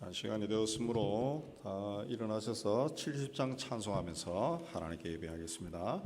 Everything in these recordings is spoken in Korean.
자, 시간이 되었으므로 다 일어나셔서 70장 찬송하면서 하나님께 예배하겠습니다.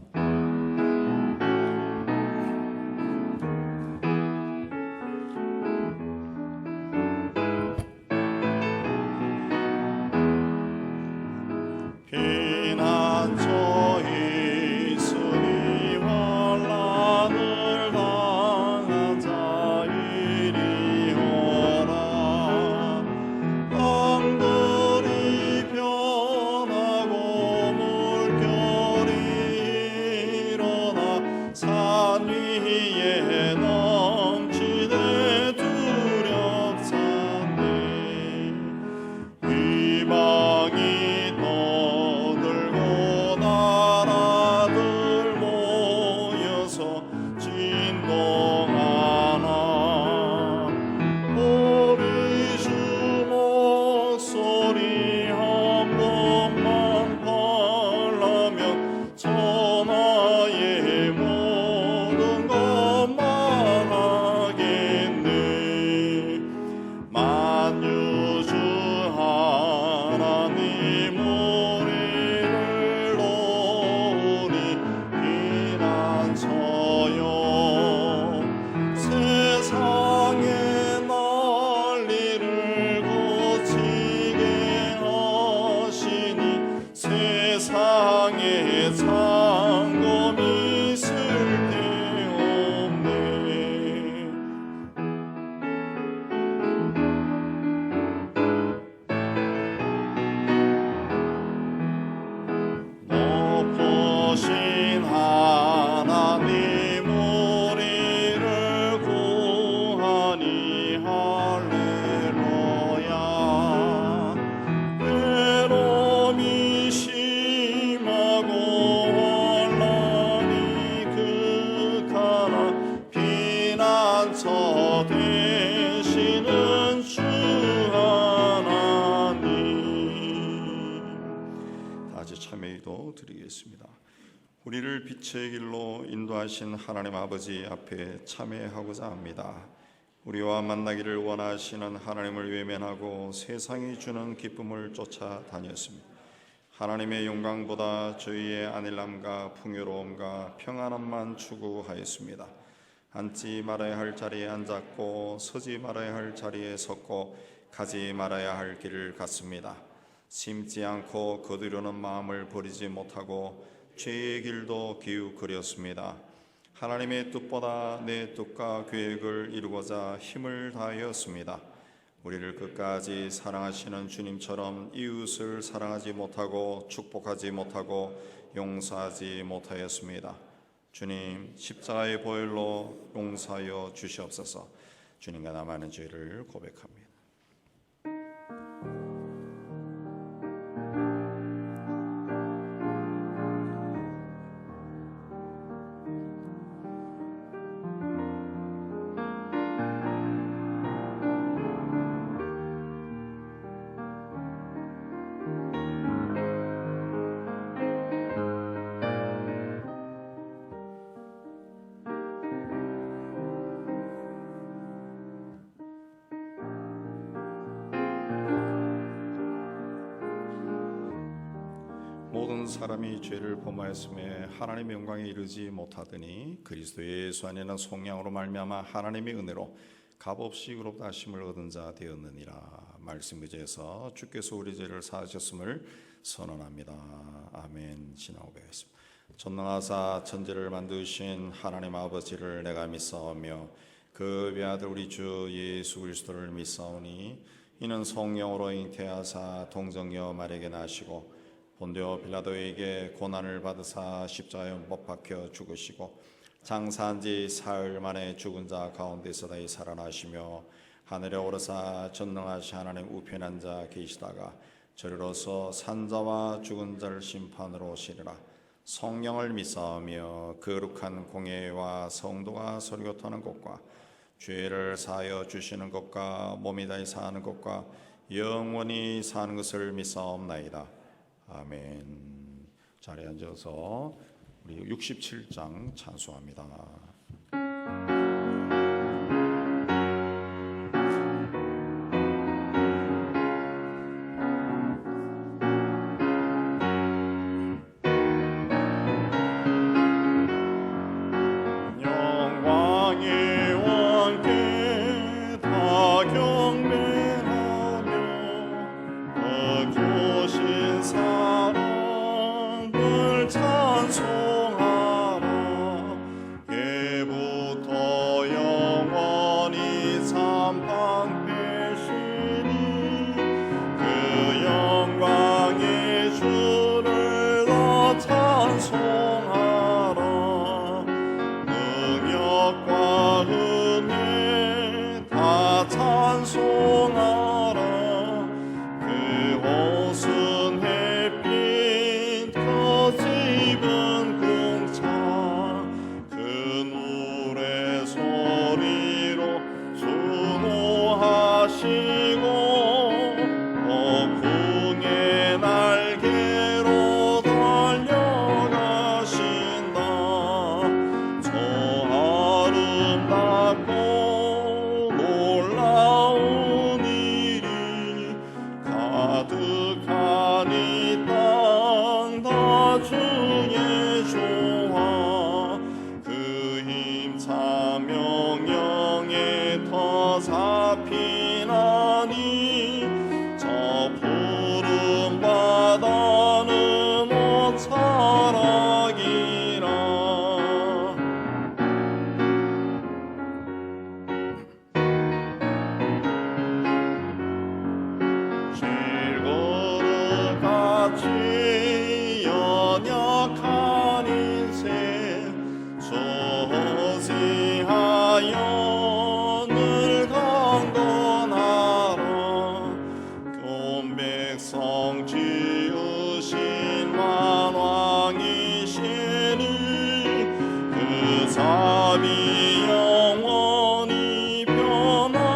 드리겠습니다. 우리를 빛의 길로 인도하신 하나님 아버지 앞에 참회하고자 합니다. 우리와 만나기를 원하시는 하나님을 외면하고 세상이 주는 기쁨을 쫓아다녔습니다. 하나님의 영광보다 저희의 안일함과 풍요로움과 평안함만 추구하였습니다. 앉지 말아야 할 자리에 앉았고 서지 말아야 할 자리에 섰고 가지 말아야 할 길을 갔습니다. 심지 않고 거두려는 마음을 버리지 못하고 죄의 길도 기웃거렸습니다. 하나님의 뜻보다 내 뜻과 계획을 이루고자 힘을 다하였습니다. 우리를 끝까지 사랑하시는 주님처럼 이웃을 사랑하지 못하고 축복하지 못하고 용서하지 못하였습니다. 주님, 십자가의 보혈로 용서하여 주시옵소서. 주님과 남아있는 죄를 고백합니다. 모든 사람이 죄를 범하였음에 하나님의 영광에 이르지 못하더니 그리스도 예수 안에는 속량으로 말미암아 하나님의 은혜로 값없이 그로부터 하심을 얻은 자 되었느니라. 말씀 의지해서 주께서 우리 죄를 사하셨음을 선언합니다. 아멘. 신앙고백하겠습니다. 전능하사 천지를 만드신 하나님 아버지를 내가 믿사오며 그 외아들 우리 주 예수 그리스도를 믿사오니 이는 성령으로 잉태하사 동정녀 마리아에게 나시고 본디오 빌라도에게 고난을 받으사 십자가에 못 박혀 죽으시고 장사한 지 사흘 만에 죽은 자 가운데서 다시 살아나시며 하늘에 오르사 전능하신 하나님 우편에 앉아 계시다가 저리로서 산자와 죽은 자를 심판으로 오시리라. 성령을 믿사오며 거룩한 공예와 성도가 설교하는 것과 죄를 사하여 주시는 것과 몸이 다시 사는 것과 영원히 사는 것을 믿사옵나이다. 아멘. 자리에 앉아서 우리 67장 찬송합니다. 방패시니 그 영광의 주를 더 찬송하라. 능력과 은혜 다 찬송하라. 그 옷은 햇빛 그 집은 궁창 그 노래 소리로 수노하시고 풍의 날개로 달려가신다. 저 아름답고 놀라운 일이 가득한 이 땅 다 주의 조화 그 힘차 명령에 더 잡히나니 저 푸른 바다는 모차락이라. 길거룩같이 연약한 인생 소지하여 늘 강건하라. 교백성 지으신 만왕이시니 그 자비 영원히 변함없소라.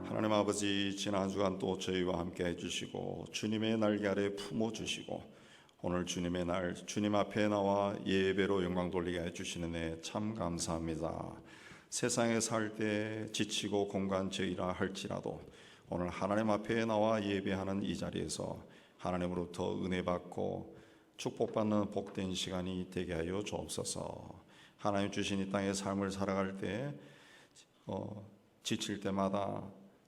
하나님 아버지, 지난 주간 또 저희와 함께 해주시고 주님의 날개 아래 품어주시고 오늘 주님의 날 주님 앞에 나와 예배로 영광 돌리게 해주시는 애 참 감사합니다. 세상에 살 때 지치고 공관저희라 할지라도 오늘 하나님 앞에 나와 예배하는 이 자리에서 하나님으로부터 은혜 받고 축복받는 복된 시간이 되게 하여 주옵소서. 하나님 주신 이 땅의 삶을 살아갈 때 지칠 때마다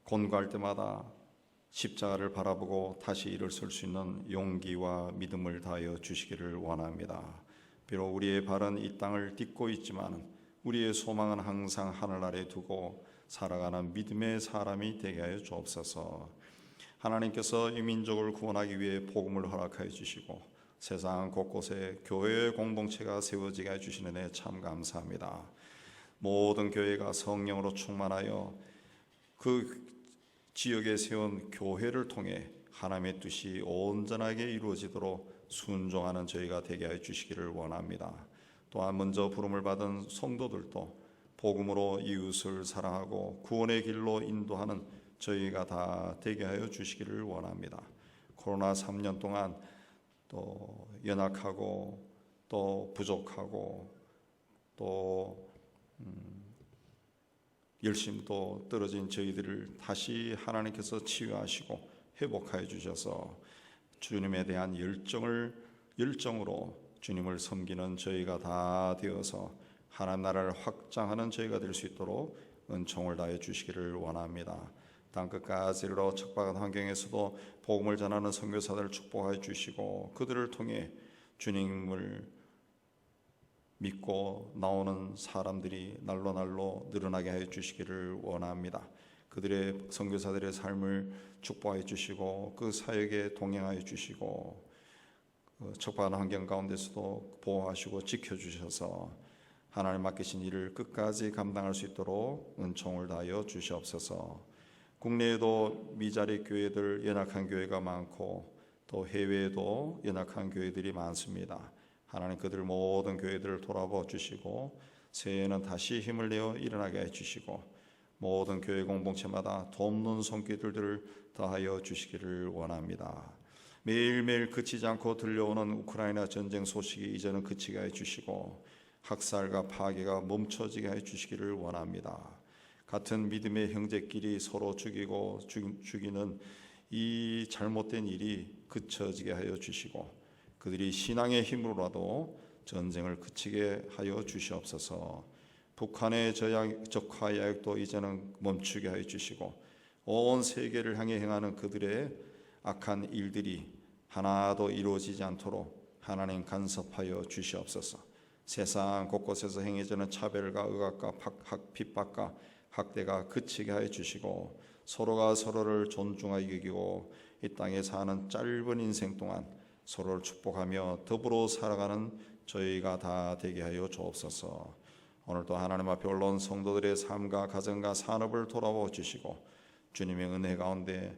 곤고할 때마다 십자가를 바라보고 다시 일어설 수 있는 용기와 믿음을 다하여 주시기를 원합니다. 비록 우리의 발은 이 땅을 딛고 있지만 우리의 소망은 항상 하늘 아래 두고 살아가는 믿음의 사람이 되게 하여 주옵소서. 하나님께서 이 민족을 구원하기 위해 복음을 허락하여 주시고 세상 곳곳에 교회의 공동체가 세워지게 해주시는 데 참 감사합니다. 모든 교회가 성령으로 충만하여 그 지역에 세운 교회를 통해 하나님의 뜻이 온전하게 이루어지도록 순종하는 저희가 되게 하여 주시기를 원합니다. 또한 먼저 부름을 받은 성도들도 복음으로 이웃을 사랑하고 구원의 길로 인도하는 저희가 다 되게 하여 주시기를 원합니다. 코로나 3년 동안 또 연약하고 또 부족하고 또 열심도 떨어진 저희들을 다시 하나님께서 치유하시고 회복하여 주셔서 주님에 대한 열정으로 주님을 섬기는 저희가 다 되어서 하나님 나라를 확장하는 저희가 될 수 있도록 은총을 다해 주시기를 원합니다. 땅끝까지 이르러 척박한 환경에서도 복음을 전하는 선교사들을 축복하여 주시고 그들을 통해 주님을 믿고 나오는 사람들이 날로 늘어나게 하여 주시기를 원합니다. 그들의 선교사들의 삶을 축복하여 주시고 그 사역에 동행하여 주시고 척박한 환경 가운데서도 보호하시고 지켜주셔서 하나님 맡기신 일을 끝까지 감당할 수 있도록 은총을 다하여 주시옵소서. 국내에도 미자리 교회들 연약한 교회가 많고 또 해외에도 연약한 교회들이 많습니다. 하나님 그들 모든 교회들을 돌아봐 주시고 새해에는 다시 힘을 내어 일어나게 해주시고 모든 교회 공동체마다 돕는 손길들을 다하여 주시기를 원합니다. 매일매일 그치지 않고 들려오는 우크라이나 전쟁 소식이 이제는 그치게 해주시고 학살과 파괴가 멈춰지게 해주시기를 원합니다. 같은 믿음의 형제끼리 서로 죽이는 이 잘못된 일이 그쳐지게 하여 주시고 그들이 신앙의 힘으로라도 전쟁을 그치게 하여 주시옵소서. 북한의 적화 야욕도 이제는 멈추게 하여 주시고 온 세계를 향해 행하는 그들의 악한 일들이 하나도 이루어지지 않도록 하나님 간섭하여 주시옵소서. 세상 곳곳에서 행해지는 차별과 억압과 핍박과 학대가 그치게 하여 주시고 서로가 서로를 존중하게 여기고 이 땅에 사는 짧은 인생 동안 서로를 축복하며 더불어 살아가는 저희가 다 되게 하여 주옵소서. 오늘도 하나님 앞에 올라온 성도들의 삶과 가정과 산업을 돌아보 주시고 주님의 은혜 가운데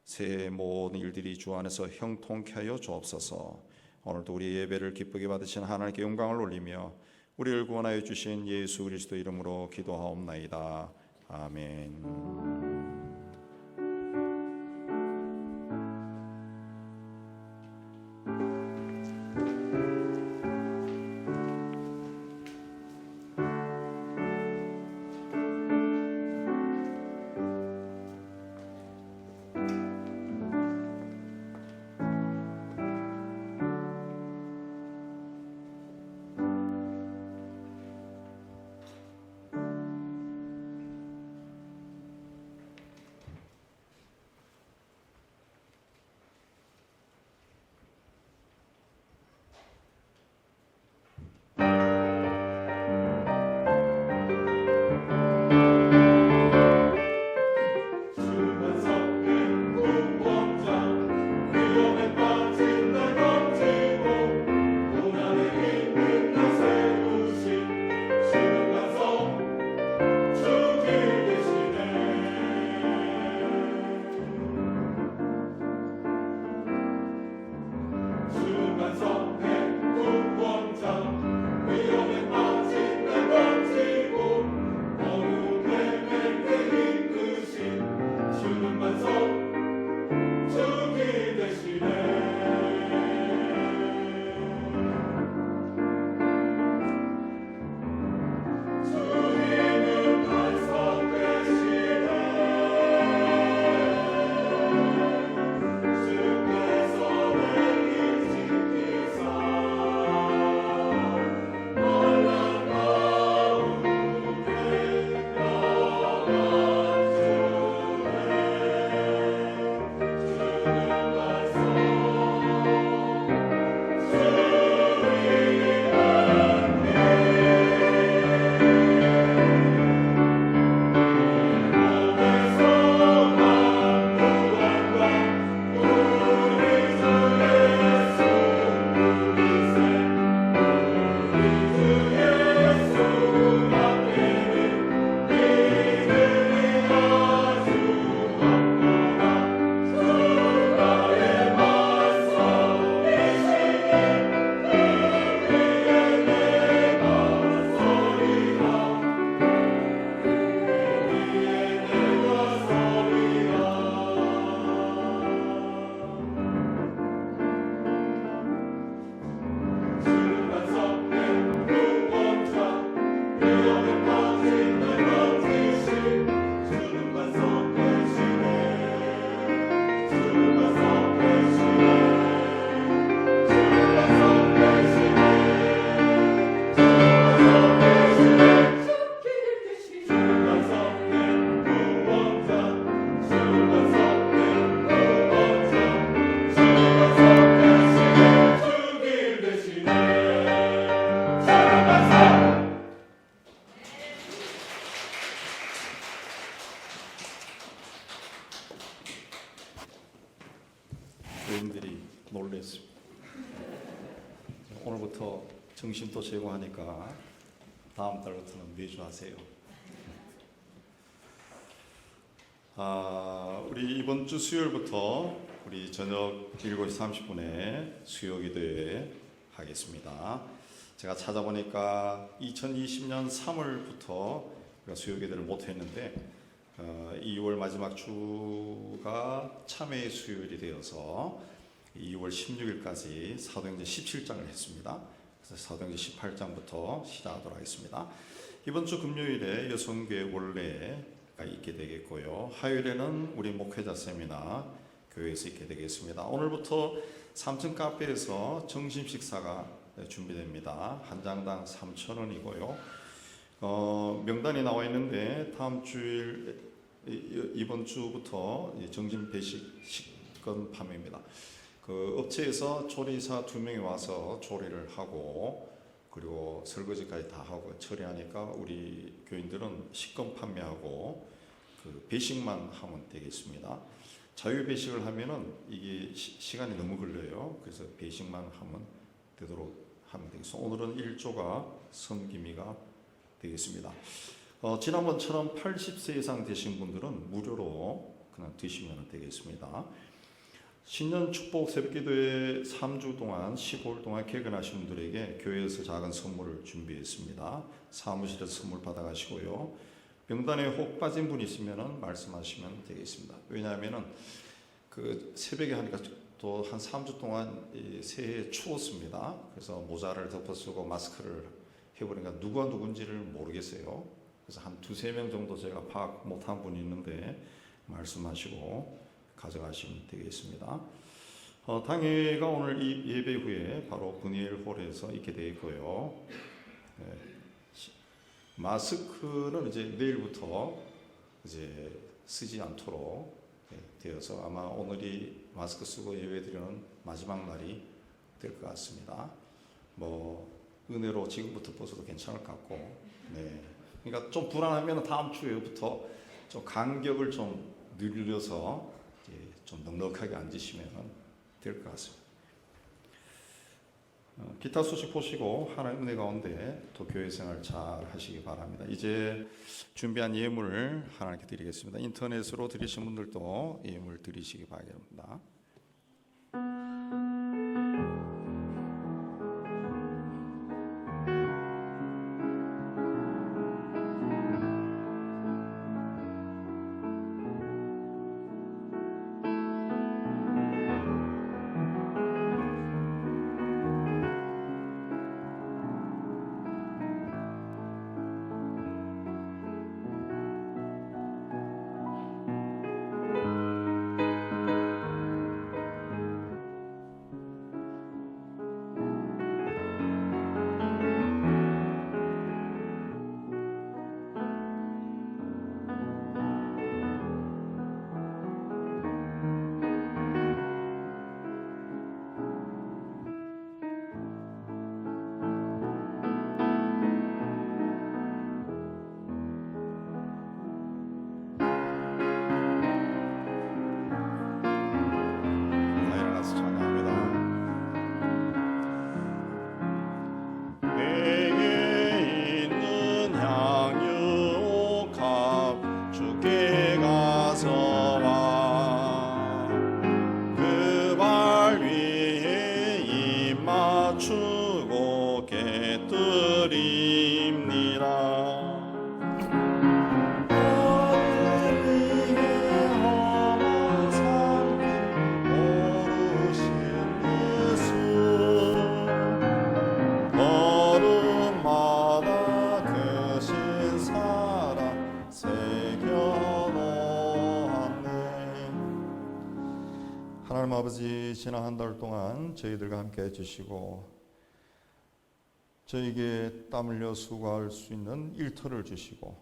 새해 모든 일들이 주 안에서 형통케 하여 주옵소서. 오늘도 우리 예배를 기쁘게 받으신 하나님께 영광을 올리며 우리를 구원하여 주신 예수 그리스도 이름으로 기도하옵나이다. 아멘. 교인들이 놀랬습니다. 오늘부터 정신도 제공하니까 다음 달부터는 매주 하세요. 우리 이번 주 수요일부터 우리 저녁 7시 30분에 수요기도회 하겠습니다. 제가 찾아보니까 2020년 3월부터 우리가 수요기도를 못했는데 2월 마지막 주가 참회의 수요일이 되어서 2월 16일까지 사도행전 17장을 했습니다. 그래서 사도행전 18장부터 시작하도록 하겠습니다. 이번 주 금요일에 여성교회 원래가 있게 되겠고요. 화요일에는 우리 목회자 세미나 교회에서 있게 되겠습니다. 오늘부터 3층 카페에서 점심 식사가 준비됩니다. 한 장당 3,000원이고요. 명단이 나와 있는데 다음 주일 이번 주부터 정진 배식 식권 판매입니다. 그 업체에서 조리사 2명이 와서 조리를 하고 그리고 설거지까지 다 하고 처리하니까 우리 교인들은 식권 판매하고 그 배식만 하면 되겠습니다. 자유 배식을 하면은 이게 시간이 너무 걸려요. 그래서 배식만 하면 되도록 하면 되겠습니다. 오늘은 1조가 섬김이가 되겠습니다. 지난번처럼 80세 이상 되신 분들은 무료로 그냥 드시면 되겠습니다. 신년 축복 새벽기도에 3주 동안 15일 동안 개근하신 분들에게 교회에서 작은 선물을 준비했습니다. 사무실에서 선물 받아가시고요. 명단에 혹 빠진 분 있으면 말씀하시면 되겠습니다. 왜냐하면 그 새벽에 하니까 또 한 3주 동안 새해에 추웠습니다. 그래서 모자를 덮어 쓰고 마스크를 해버리니까 누가 누군지를 모르겠어요. 그래서 한 2-3명 정도 제가 파악 못한 분이 있는데 말씀하시고 가져가시면 되겠습니다. 당회가 오늘 이 예배 후에 바로 분이엘 홀에서 있게 되어 있고요. 마스크는 이제 내일부터 이제 쓰지 않도록 되어서 아마 오늘이 마스크 쓰고 예배드리는 마지막 날이 될 것 같습니다. 뭐 은혜로 지금부터 벗어도 괜찮을 것 같고, 네. 그러니까 좀 불안하면 다음 주에부터 좀 간격을 좀 늘려서 좀 넉넉하게 앉으시면 될 것 같습니다. 기타 소식 보시고 하나님 은혜 가운데 또 교회 생활 잘 하시기 바랍니다. 이제 준비한 예물 하나님께 드리겠습니다. 인터넷으로 드리신 분들도 예물 드리시기 바랍니다. 하나님 아버지, 지난 한 달 동안 저희들과 함께 해주시고 저에게 땀 흘려 수고할 수 있는 일터를 주시고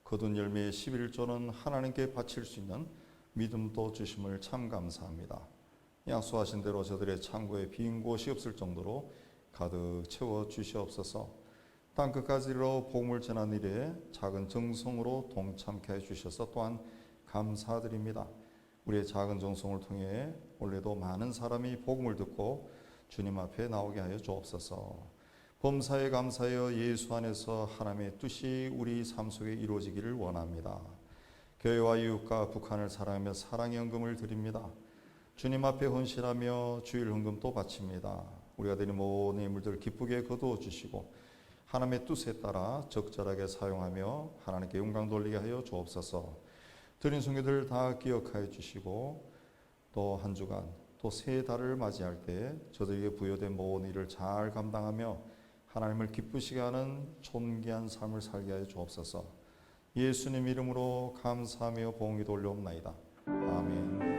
거둔 열매의 11조는 하나님께 바칠 수 있는 믿음도 주심을 참 감사합니다. 약속하신 대로 저들의 창고에 빈 곳이 없을 정도로 가득 채워 주시옵소서. 땅끝까지로 복음을 전한 일에 작은 정성으로 동참케 해주셔서 또한 감사드립니다. 우리의 작은 정성을 통해 올해도 많은 사람이 복음을 듣고 주님 앞에 나오게 하여 주옵소서. 범사에 감사하여 예수 안에서 하나님의 뜻이 우리 삶 속에 이루어지기를 원합니다. 교회와 이웃과 북한을 사랑하며 사랑의 헌금을 드립니다. 주님 앞에 헌신하며 주일 헌금도 바칩니다. 우리가 드린 모든 예물들 기쁘게 거두어 주시고 하나님의 뜻에 따라 적절하게 사용하며 하나님께 영광 돌리게 하여 주옵소서. 드린 성교들 다 기억하여 주시고 또 한 주간 또 새 달을 맞이할 때 저들에게 부여된 모든 일을 잘 감당하며 하나님을 기쁘시게 하는 존귀한 삶을 살게 하여 주옵소서. 예수님 이름으로 감사하며 봉기도 올려옵나이다. 아멘.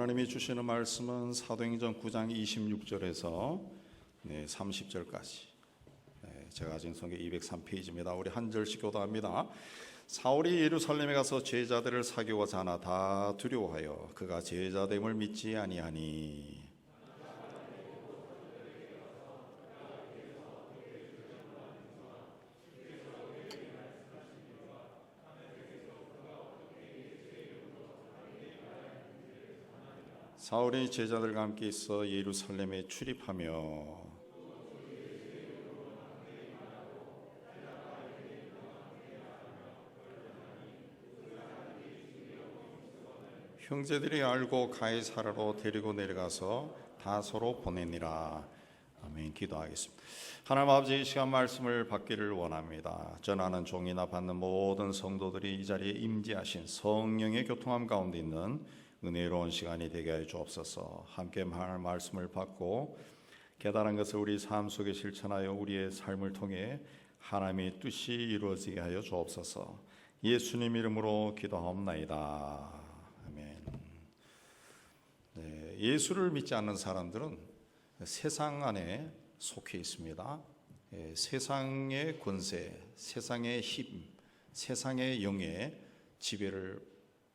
하나님이 주시는 말씀은 사도행전 9장 26절에서 30절까지. 제가 가진 성경 203페이지입니다. 우리 한 절씩 교도합니다. 사울이 예루살렘에 가서 제자들을 사귀고자 하나 다 두려워하여 그가 제자됨을 믿지 아니하니. 사울이 제자들과 함께 있어 예루살렘에 출입하며 형제들이 알고 가이사라로 데리고 내려가서 다소로 보내니라. 아멘. 기도하겠습니다. 하나님 아버지, 이 시간 말씀을 받기를 원합니다. 전하는 종이나 받는 모든 성도들이 이 자리에 임재하신 성령의 교통함 가운데 있는 은혜로운 시간이 되게 하여 주옵소서. 함께 말씀을 받고 깨달은 것을 우리 삶 속에 실천하여 우리의 삶을 통해 하나님의 뜻이 이루어지게 하여 주옵소서. 예수님 이름으로 기도하옵나이다. 아멘. 예수를 믿지 않는 사람들은 세상 안에 속해 있습니다. 세상의 권세, 세상의 힘, 세상의 영에 지배를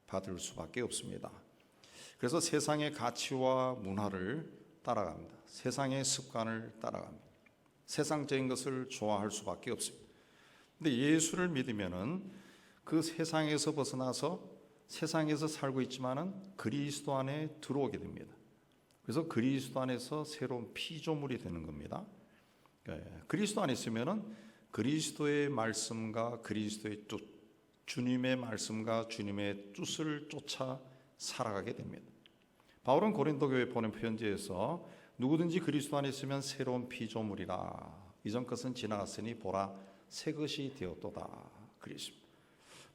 받을 수밖에 없습니다. 그래서 세상의 가치와 문화를 따라갑니다. 세상의 습관을 따라갑니다. 세상적인 것을 좋아할 수밖에 없습니다. 근데 예수를 믿으면은 그 세상에서 벗어나서 세상에서 살고 있지만은 그리스도 안에 들어오게 됩니다. 그래서 그리스도 안에서 새로운 피조물이 되는 겁니다. 그리스도 안에 있으면은 그리스도의 말씀과 그리스도의 뜻, 주님의 말씀과 주님의 뜻을 쫓아 살아가게 됩니다. 바울은 고린도 교회에 보낸 편지에서 누구든지 그리스도 안에 있으면 새로운 피조물이라. 이전 것은 지나갔으니 보라 새 것이 되었도다. 그랬습니다.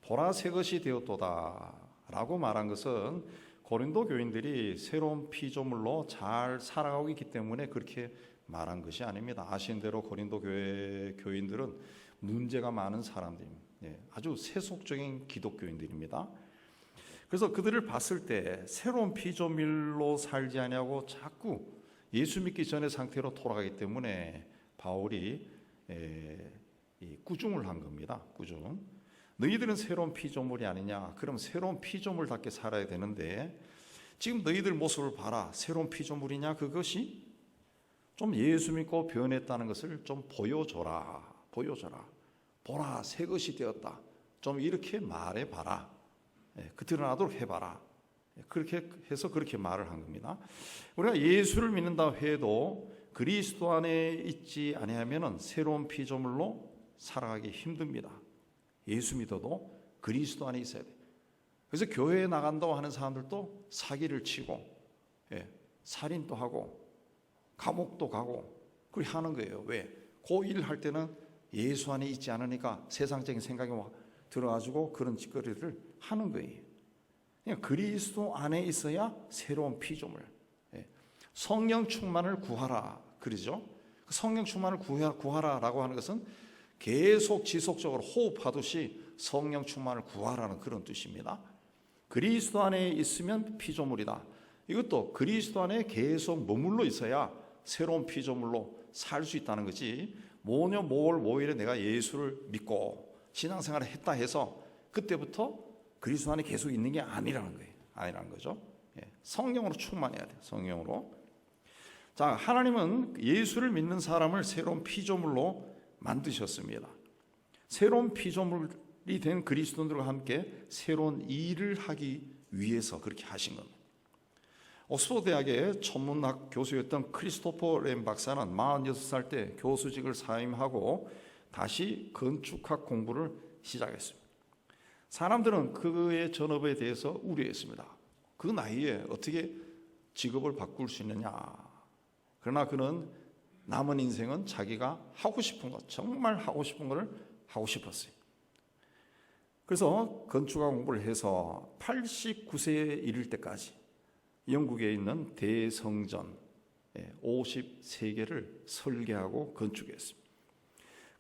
보라 새 것이 되었도다 라고 말한 것은 고린도 교인들이 새로운 피조물로 잘 살아가고 있기 때문에 그렇게 말한 것이 아닙니다. 아시는 대로 고린도 교회 교인들은 문제가 많은 사람들입니다. 아주 세속적인 기독교인들입니다. 그래서 그들을 봤을 때 새로운 피조물로 살지 않냐고 자꾸 예수 믿기 전의 상태로 돌아가기 때문에 바울이 꾸중을 한 겁니다. 꾸중. 너희들은 새로운 피조물이 아니냐? 그럼 새로운 피조물답게 살아야 되는데 지금 너희들 모습을 봐라. 새로운 피조물이냐? 그것이 좀 예수 믿고 변했다는 것을 좀 보여줘라. 보여줘라. 보라 새 것이 되었다. 좀 이렇게 말해봐라. 그 드러나도록 해봐라. 그렇게 해서 그렇게 말을 한 겁니다. 우리가 예수를 믿는다 해도 그리스도 안에 있지 아니하면은 새로운 피조물로 살아가기 힘듭니다. 예수 믿어도 그리스도 안에 있어야 돼. 그래서 교회에 나간다고 하는 사람들도 사기를 치고, 살인도 하고, 감옥도 가고, 그렇게 하는 거예요. 왜? 그 일을 할 때는 예수 안에 있지 않으니까 세상적인 생각이 들어가지고 그런 짓거리를 하는 거예요. 그냥 그리스도 안에 있어야 새로운 피조물. 성령 충만을 구하라. 그러죠? 성령 충만을 구하라라고 하는 것은 계속 지속적으로 호흡하듯이 성령 충만을 구하라는 그런 뜻입니다. 그리스도 안에 있으면 피조물이다. 이것도 그리스도 안에 계속 머물러 있어야 새로운 피조물로 살 수 있다는 거지. 모녀 모월 모일에 내가 예수를 믿고 신앙생활을 했다 해서 그때부터 그리스도 안에 계속 있는 게 아니라는 거예요. 아니라는 거죠. 성령으로 충만해야 돼요. 성령으로. 자, 하나님은 예수를 믿는 사람을 새로운 피조물로 만드셨습니다. 새로운 피조물이 된 그리스도인들과 함께 새로운 일을 하기 위해서 그렇게 하신 겁니다. 옥스퍼드 대학의 천문학 교수였던 크리스토퍼 램 박사는 46살 때 교수직을 사임하고 다시 건축학 공부를 시작했습니다. 사람들은 그의 전업에 대해서 우려했습니다. 그 나이에 어떻게 직업을 바꿀 수 있느냐. 그러나 그는 남은 인생은 자기가 하고 싶은 것, 정말 하고 싶은 것을 하고 싶었어요. 그래서 건축학 공부를 해서 89세에 이를 때까지 영국에 있는 대성전 53개를 설계하고 건축했습니다.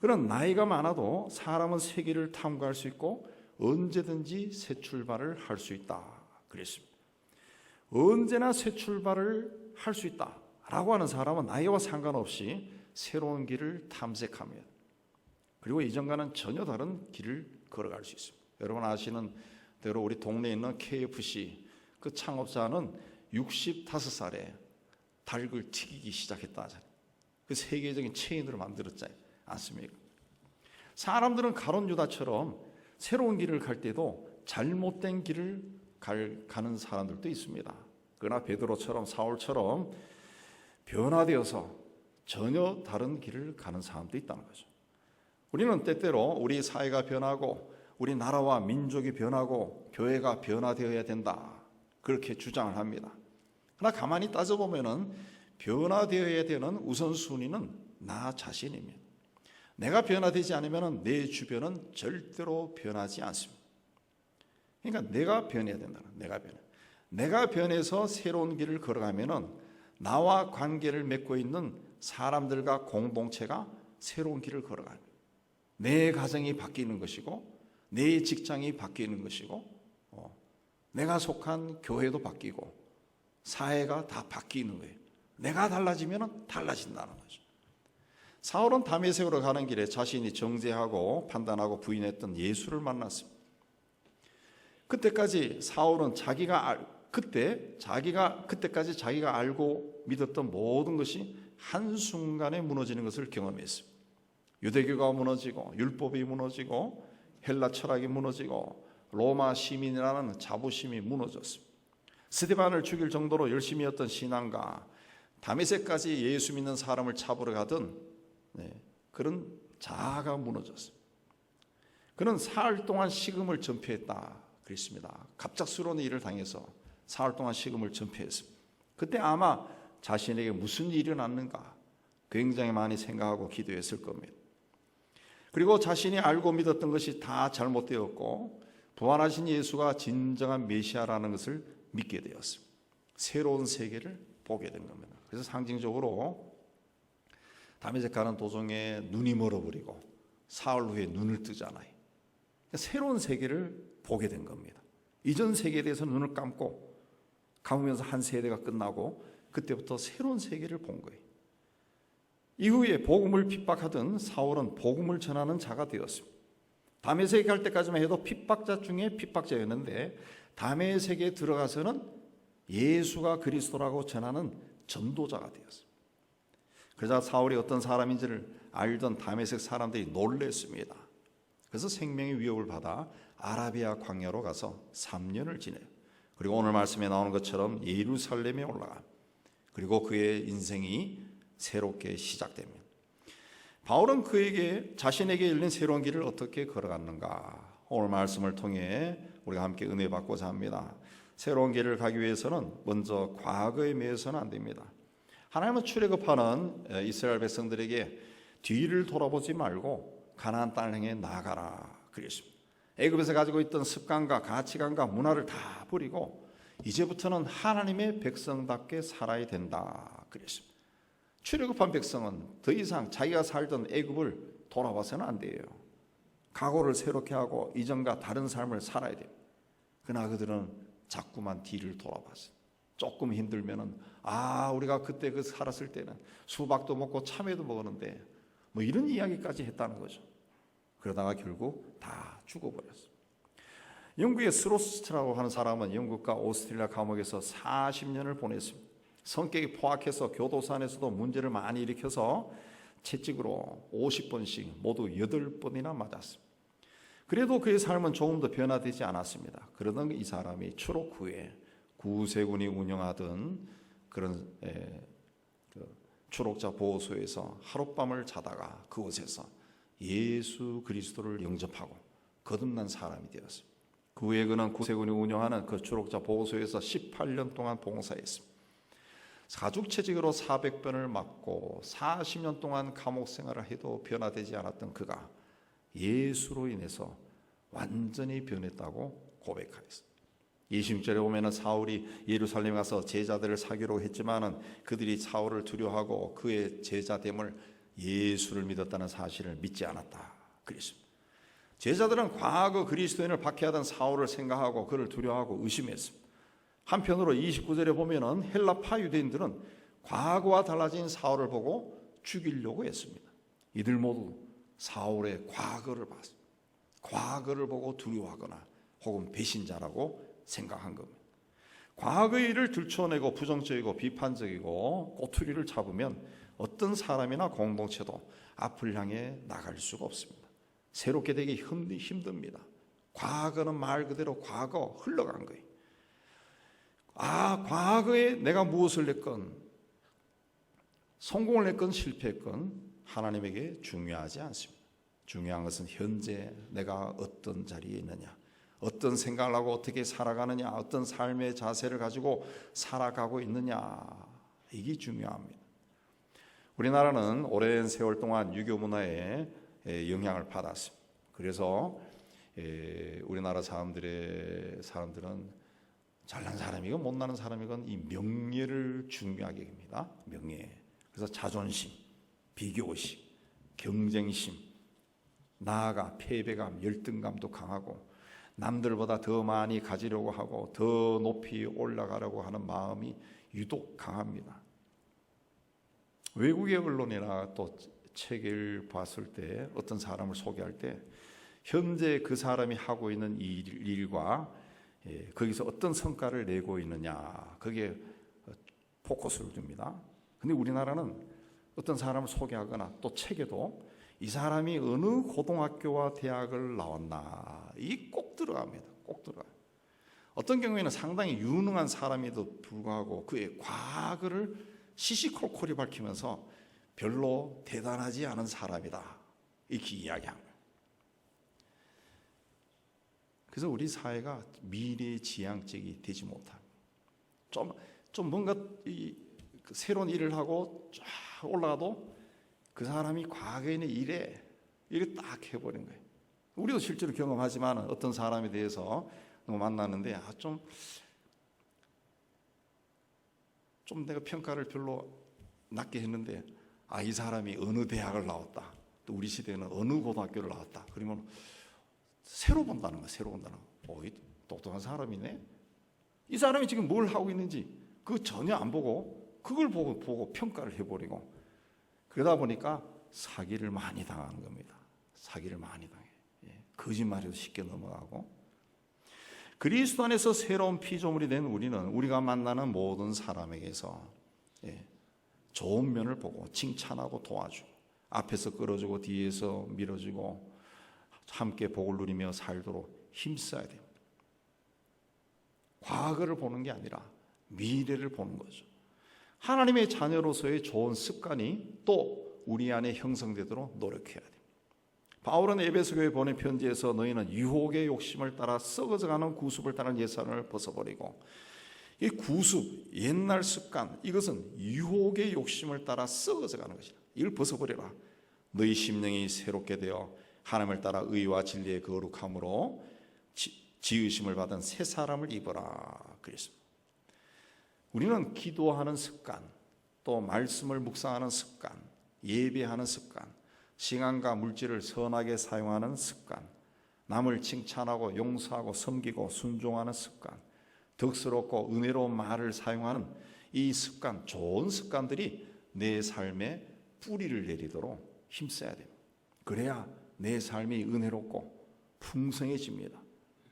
그런 나이가 많아도 사람은 세계를 탐구할 수 있고 언제든지 새 출발을 할 수 있다 그랬습니다. 언제나 새 출발을 할 수 있다라고 하는 사람은 나이와 상관없이 새로운 길을 탐색합니다. 그리고 이전과는 전혀 다른 길을 걸어갈 수 있습니다. 여러분 아시는 대로 우리 동네에 있는 KFC 그 창업자는 65살에 닭을 튀기기 시작했다 하잖아요. 그 세계적인 체인으로 만들었지 않습니까? 사람들은 가룟 유다처럼 새로운 길을 갈 때도 잘못된 길을 가는 사람들도 있습니다. 그러나 베드로처럼 사울처럼 변화되어서 전혀 다른 길을 가는 사람도 있다는 거죠. 우리는 때때로 우리 사회가 변하고 우리 나라와 민족이 변하고 교회가 변화되어야 된다 그렇게 주장을 합니다. 그러나 가만히 따져보면 변화되어야 되는 우선순위는 나 자신입니다. 내가 변화되지 않으면 내 주변은 절대로 변하지 않습니다. 그러니까 내가 변해야 된다. 내가 변해서 새로운 길을 걸어가면 나와 관계를 맺고 있는 사람들과 공동체가 새로운 길을 걸어가요. 내 가정이 바뀌는 것이고 내 직장이 바뀌는 것이고 내가 속한 교회도 바뀌고 사회가 다 바뀌는 거예요. 내가 달라지면 달라진다는 거죠. 사울은 다메섹으로 가는 길에 자신이 정죄하고 판단하고 부인했던 예수를 만났습니다. 그때까지 사울은 그때까지 자기가 알고 믿었던 모든 것이 한순간에 무너지는 것을 경험했습니다. 유대교가 무너지고 율법이 무너지고 헬라 철학이 무너지고 로마 시민이라는 자부심이 무너졌습니다. 스데반을 죽일 정도로 열심히 했던 신앙가 다메섹까지 예수 믿는 사람을 잡으러 가던 그런 자아가 무너졌습니다. 그는 사흘 동안 식음을 전폐했다 그랬습니다. 갑작스러운 일을 당해서 사흘 동안 식음을 전폐했습니다. 그때 아마 자신에게 무슨 일이 일어났는가 굉장히 많이 생각하고 기도했을 겁니다. 그리고 자신이 알고 믿었던 것이 다 잘못되었고 부활하신 예수가 진정한 메시아라는 것을 믿게 되었습니다. 새로운 세계를 보게 된 겁니다. 그래서 상징적으로 다메섹 가는 도중에 눈이 멀어버리고 사흘 후에 눈을 뜨잖아요. 그러니까 새로운 세계를 보게 된 겁니다. 이전 세계에 대해서 눈을 감으면서 한 세대가 끝나고 그때부터 새로운 세계를 본 거예요. 이후에 복음을 핍박하던 사울은 복음을 전하는 자가 되었습니다. 다메섹에 갈 때까지만 해도 핍박자 중에 핍박자였는데 다메섹에 들어가서는 예수가 그리스도라고 전하는 전도자가 되었습니다. 그러자 사울이 어떤 사람인지를 알던 다메섹 사람들이 놀랬습니다. 그래서 생명의 위협을 받아 아라비아 광야로 가서 3년을 지내요. 그리고 오늘 말씀에 나오는 것처럼 예루살렘에 올라가. 그리고 그의 인생이 새롭게 시작됩니다. 바울은 자신에게 열린 새로운 길을 어떻게 걸어갔는가? 오늘 말씀을 통해 우리가 함께 은혜 받고자 합니다. 새로운 길을 가기 위해서는 먼저 과거에 매여서는 안 됩니다. 하나님은 출애굽하는 이스라엘 백성들에게 뒤를 돌아보지 말고 가나안 땅을 향해 나아가라 그랬습니다. 애굽에서 가지고 있던 습관과 가치관과 문화를 다 버리고 이제부터는 하나님의 백성답게 살아야 된다 그랬습니다. 출애굽한 백성은 더 이상 자기가 살던 애굽을 돌아봐서는 안 돼요. 각오를 새롭게 하고 이전과 다른 삶을 살아야 돼요. 그러나 그들은 자꾸만 뒤를 돌아봤어요. 조금 힘들면은 우리가 그때 살았을 때는 수박도 먹고 참외도 먹었는데 뭐 이런 이야기까지 했다는 거죠. 그러다가 결국 다 죽어버렸어요. 영국의 스로스트라고 하는 사람은 영국과 오스트리아 감옥에서 40년을 보냈습니다. 성격이 포악해서 교도소 안에서도 문제를 많이 일으켜서 채찍으로 50번씩 모두 8번이나 맞았습니다. 그래도 그의 삶은 조금 더 변화되지 않았습니다. 그러던 이 사람이 추록 후에 구세군이 운영하던 그런 추록자 보호소에서 하룻밤을 자다가 그곳에서 예수 그리스도를 영접하고 거듭난 사람이 되었습니다. 그 후에 그는 구세군이 운영하는 그 추록자 보호소에서 18년 동안 봉사했습니다. 가죽채찍으로 400번을 맞고 40년 동안 감옥 생활을 해도 변화되지 않았던 그가 예수로 인해서 완전히 변했다고 고백하였습니다. 26절에 보면 사울이 예루살렘에 가서 제자들을 사귀려고 했지만은 그들이 사울을 두려워하고 그의 제자됨을 예수를 믿었다는 사실을 믿지 않았다 그랬습니다. 제자들은 과거 그리스도인을 박해하던 사울을 생각하고 그를 두려워하고 의심했습니다. 한편으로 29절에 보면은 헬라파 유대인들은 과거와 달라진 사울을 보고 죽이려고 했습니다. 이들 모두 사울의 과거를 봤습니다. 과거를 보고 두려워하거나 혹은 배신자라고 생각한 겁니다. 과거의 일을 들춰내고 부정적이고 비판적이고 꼬투리를 잡으면 어떤 사람이나 공동체도 앞을 향해 나갈 수가 없습니다. 새롭게 되기 힘듭니다. 과거는 말 그대로 과거, 흘러간 거예요. 과거에 내가 무엇을 했건 성공을 했건 실패했건 하나님에게 중요하지 않습니다. 중요한 것은 현재 내가 어떤 자리에 있느냐, 어떤 생각을 하고 어떻게 살아가느냐, 어떤 삶의 자세를 가지고 살아가고 있느냐, 이게 중요합니다. 우리나라는 오랜 세월 동안 유교 문화에 영향을 받았습니다. 그래서 우리나라 사람들은 잘난 사람이건 못나는 사람이건 이 명예를 중요하게 합니다. 명예. 그래서 자존심, 비교의식, 경쟁심, 나아가 패배감, 열등감도 강하고 남들보다 더 많이 가지려고 하고 더 높이 올라가려고 하는 마음이 유독 강합니다. 외국의 언론이나 또 책을 봤을 때 어떤 사람을 소개할 때 현재 그 사람이 하고 있는 일과 거기서 어떤 성과를 내고 있느냐, 거기에 포커스를 둡니다. 근데 우리나라는 어떤 사람을 소개하거나 또 책에도 이 사람이 어느 고등학교와 대학을 나왔나, 이게 꼭 들어갑니다. 꼭 들어가요. 어떤 경우에는 상당히 유능한 사람에도 불구하고 그의 과거를 시시콜콜이 밝히면서 별로 대단하지 않은 사람이다, 이렇게 이야기합니다. 그래서 우리 사회가 미래지향적이 되지 못합니다. 좀 뭔가 새로운 일을 하고 쫙 올라가도 그 사람이 과거에 있는 일에 딱 해버린 거예요. 우리도 실제로 경험하지만 어떤 사람에 대해서 만났는데 좀 내가 평가를 별로 낮게 했는데 이 사람이 어느 대학을 나왔다, 또 우리 시대에는 어느 고등학교를 나왔다, 그러면 새로 본다는 거야. 새로 본다는 거. 이 똑똑한 사람이네. 이 사람이 지금 뭘 하고 있는지 그거 전혀 안 보고 그걸 보고 평가를 해버리고, 그러다 보니까 사기를 많이 당하는 겁니다. 사기를 많이 당해. 거짓말에도 쉽게 넘어가고. 그리스도 안에서 새로운 피조물이 된 우리는 우리가 만나는 모든 사람에게서 좋은 면을 보고 칭찬하고 도와주고, 앞에서 끌어주고 뒤에서 밀어주고 함께 복을 누리며 살도록 힘써야 됩니다. 과거를 보는 게 아니라 미래를 보는 거죠. 하나님의 자녀로서의 좋은 습관이 또 우리 안에 형성되도록 노력해야 됩니다. 바울은 에베소 교회 보낸 편지에서 너희는 유혹의 욕심을 따라 썩어져가는 구습을 따른 옛사람을 벗어버리고, 이 구습, 옛날 습관, 이것은 유혹의 욕심을 따라 썩어져가는 것이다. 이걸 벗어버려라. 너희 심령이 새롭게 되어 하나님을 따라 의와 진리의 거룩함으로 지으심을 받은 새 사람을 입어라, 그랬습니다. 우리는 기도하는 습관, 또 말씀을 묵상하는 습관, 예배하는 습관, 시간과 물질을 선하게 사용하는 습관, 남을 칭찬하고 용서하고 섬기고 순종하는 습관, 덕스럽고 은혜로운 말을 사용하는 이 습관, 좋은 습관들이 내 삶에 뿌리를 내리도록 힘써야 됩니다. 그래야 내 삶이 은혜롭고 풍성해집니다.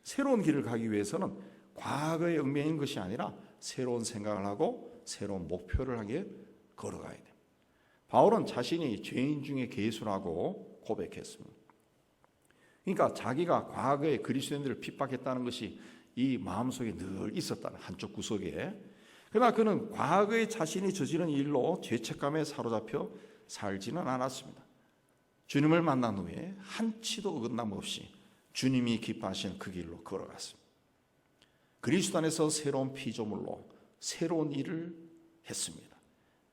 새로운 길을 가기 위해서는 과거에 얽매이는 것이 아니라 새로운 생각을 하고 새로운 목표를 하게 걸어가야 됩니다. 바울은 자신이 죄인 중에 괴수라고 고백했습니다. 그러니까 자기가 과거에 그리스도인들을 핍박했다는 것이 이 마음속에 늘 있었다는, 한쪽 구석에. 그러나 그는 과거에 자신이 저지른 일로 죄책감에 사로잡혀 살지는 않았습니다. 주님을 만난 후에 한치도 어긋남 없이 주님이 기뻐하시는 그 길로 걸어갔습니다. 그리스도 안에서 새로운 피조물로 새로운 일을 했습니다.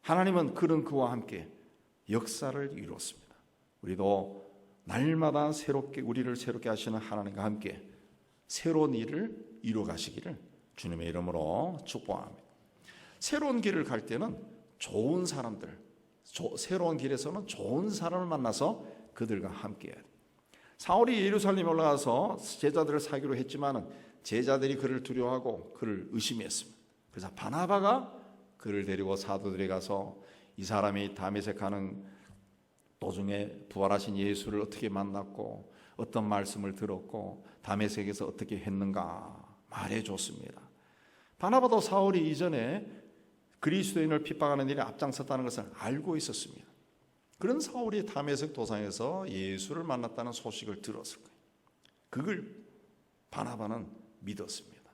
하나님은 그와 함께 역사를 이루었습니다. 우리도 날마다 우리를 새롭게 하시는 하나님과 함께 새로운 일을 이루어가시기를 주님의 이름으로 축복합니다. 새로운 길을 갈 때는 좋은 사람들, 새로운 길에서는 좋은 사람을 만나서 그들과 함께해야 돼요. 사울이 예루살렘에 올라가서 제자들을 사기로 했지만 제자들이 그를 두려워하고 그를 의심했습니다. 그래서 바나바가 그를 데리고 사도들에 가서 이 사람이 다메섹 가는 도중에 부활하신 예수를 어떻게 만났고 어떤 말씀을 들었고 다메섹에서 어떻게 했는가 말해줬습니다. 바나바도 사울이 이전에 그리스도인을 핍박하는 일에 앞장섰다는 것을 알고 있었습니다. 그런 사울이 다메섹 도상에서 예수를 만났다는 소식을 들었을 거예요. 그걸 바나바는 믿었습니다.